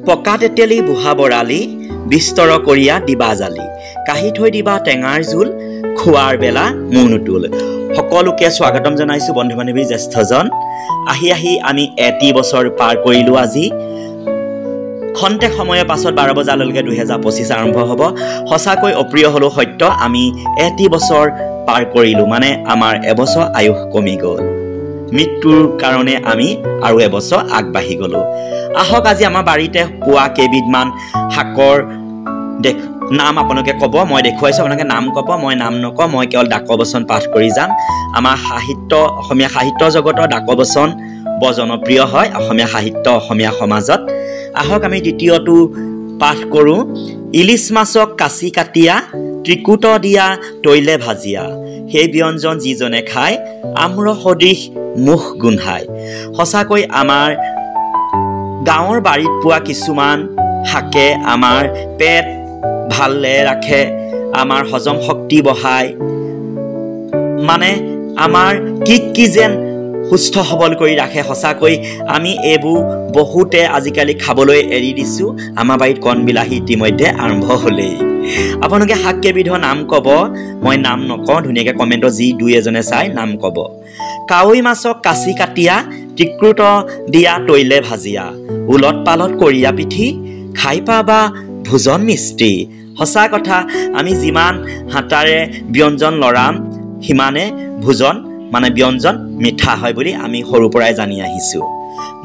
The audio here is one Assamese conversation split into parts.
পকা তেতেলী বুঢ়া বৰালি বিস্তৰ কৰিয়া দিবা জালি কাহি থৈ দিবা টেঙাৰ জোল খোৱাৰ বেলা মূৰ নুতুল। সকলোকে স্বাগতম জনাইছোঁ বন্ধু বান্ধৱী জ্যেষ্ঠজন। আহি আমি এটি বছৰ পাৰ কৰিলোঁ। আজি খন্তেক সময়ৰ পাছত 12 বজালৈকে 2025 আৰম্ভ হ'ব। সঁচাকৈ অপ্ৰিয় হ'লেও সত্য, আমি এটি বছৰ পাৰ কৰিলোঁ, মানে আমাৰ এবছৰ আয়ুস কমি গ'ল। মৃত্যুৰ কাৰণে আমি আৰু এবছৰ আগবাঢ়ি গ'লোঁ। আহক আজি আমাৰ বাৰীতে পোৱা কেইবিধমান শাকৰ নাম আপোনালোকে ক'ব, মই দেখুৱাইছোঁ, আপোনালোকে নাম ক'ব, মই নাম নকওঁ, মই কেৱল ডাকবচন পাঠ কৰি যাম। আমাৰ অসমীয়া সাহিত্য জগতৰ ডাকবচন বৰ জনপ্ৰিয় হয় অসমীয়া সাহিত্য, অসমীয়া সমাজত। আহক আমি দ্বিতীয়টো পাঠ কৰোঁ। ইলিচ মাছক কাচি কাটিয়া ত্ৰিকুট দিয়া তৈলে ভাজিয়া সেই ব্যঞ্জন যিজনে খায় আম্ৰ সদৃশ মুখ গোন্ধায়। সঁচাকৈ আমাৰ গাঁৱৰ বাৰীত পোৱা কিছুমান শাকে আমাৰ পেট ভালে ৰাখে, আমাৰ হজম শক্তি বঢ়ায়, মানে আমাৰ কি যেন সুস্থ সবল কৰি ৰাখে। সঁচাকৈ আমি এইবোৰ বহুতে আজিকালি খাবলৈ এৰি দিছোঁ। আমাৰ বাৰীত কণ বিলাহী ইতিমধ্যে আৰম্ভ হ'লেই। আপোনালোকে শাক কেইবিধৰ নাম ক'ব, মই নাম নকওঁ, ধুনীয়াকৈ কমেণ্টত যি দুই এজনে চাই নাম ক'ব। কাৱৈ মাছক কাচি কাটিয়া ত্ৰিকুট দিয়া তৈলে ভাজিয়া উলট পালট কৰিয়া পিঠি খাই পাবা ভোজন মিস্ত্ৰী। সঁচা কথা, আমি যিমান হাতাৰে ব্যঞ্জন লৰাম সিমানে ভোজন মানে ব্যঞ্জন মিঠা হয় বুলি আমি সৰুৰ পৰাই জানি আহিছোঁ।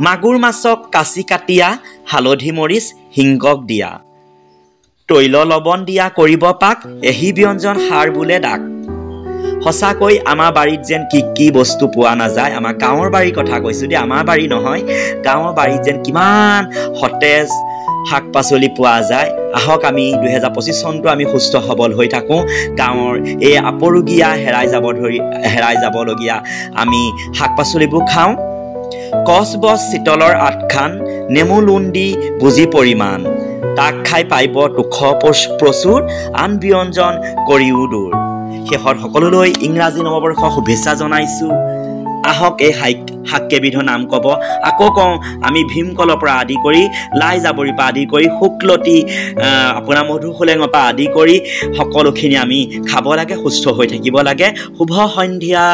মাগুৰ মাছক কাচি কাটিয়া হালধি মৰিচ হিংগক দিয়া তৈল লৱণ দিয়া কৰিব পাক এহি ব্যঞ্জন সাৰ বোলে ডাক। সঁচাকৈ আমাৰ বাৰীত যেন কি বস্তু পোৱা নাযায়। আমাৰ গাঁৱৰ বাৰীৰ কথা কৈছোঁ দেই, আমাৰ বাৰী নহয়, গাঁৱৰ বাৰীত যেন কিমান সতেজ শাক পাচলি পোৱা যায়। আহক আমি 2025 চনটো আমি সুস্থ সবল হৈ থাকোঁ। গাঁৱৰ এই আপুৰুগীয়া হেৰাই যাবলগীয়া আমি শাক পাচলিবোৰ খাওঁ। কচ বচ চিতলৰ আঠখান নেমু লোন দি বুজি পৰিমাণ তাক খাই পাইব তোখ প্ৰচুৰ আন ব্যঞ্জন কৰিও দূৰ। শেষত সকলোলৈ ইংৰাজী নৱবৰ্ষৰ শুভেচ্ছা জনাইছোঁ। আহক এই শাক কেইবিধৰ নাম ক'ব। আকৌ কওঁ, আমি ভীমকলৰ পৰা আদি কৰি লাই জাবৰিৰ পৰা আদি কৰি শুকলতি, আপোনাৰ মধুসোলেঙৰ পৰা আদি কৰি সকলোখিনি আমি খাব লাগে, সুস্থ হৈ থাকিব লাগে। শুভ সন্ধিয়া।